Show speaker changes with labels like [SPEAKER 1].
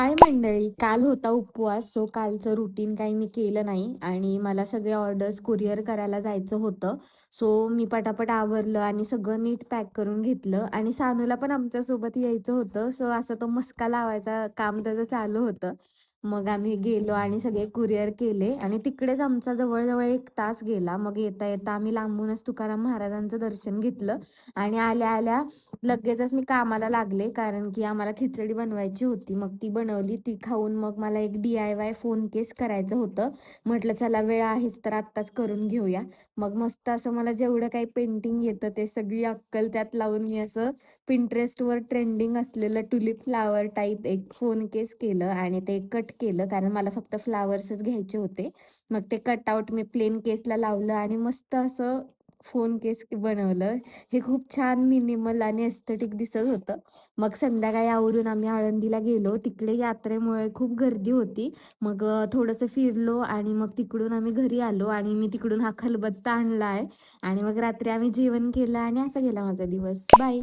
[SPEAKER 1] हाय मंडळी, काल होता उपवास. सो कालचं रुटीन काही मी केलं नाही आणि मला सगळे ऑर्डर्स कुरिअर करायला जायचं होतं. सो मी पटापट आवरलं आणि सगळं नीट पॅक करून घेतलं आणि सानूला पण आमच्यासोबत यायचं होतं. सो असं तो मस्का लावायचा काम त्याचं चालू होतं. मग आम्ही गेलो आणि सगळे कुरिअर केले आणि तिकडेच आमचा जवळ 1 तास गेला. मग येता आम्ही लांबूनच तुकाराम महाराजांचं दर्शन घेतलं आणि आल्या लगेचच मी कामाला लागले, कारण की आम्हाला खिचडी बनवायची होती. मग ती बनवली. ती खाऊन मग मला एक DIY फोन केस करायचं होतं. म्हटलं चला वेळ आहेच तर आत्ताच करून घेऊया. मग मस्त असं मला जेवढं काही पेंटिंग येतं ते सगळी अक्कल त्यात लावून मी असं Pinterestवर ट्रेंडिंग असलेलं ट्युलिप फ्लॉवर टाइप एक फोन केस केलं आणि ते कट केलं, कारण मला फक्त फ्लॉवर्सच घ्यायचे होते. मग ते कटआउट मी प्लेन केसला लावलं आणि मस्त असं फोन केस बनवलं. हे खूप छान मिनिमल आणि एस्थेटिक दिसत होतं. मग संध्याकाळी आवरून आम्ही आळंदीला गेलो. तिकडे यात्रेमुळे खूप गर्दी होती. मग थोडंसं फिरलो आणि मग तिकडून आम्ही घरी आलो आणि मी तिकडून हा खलबत्ता आणला आहे आणि मग रात्री आम्ही जेवण केलं आणि असा गेला माझा दिवस. बाय.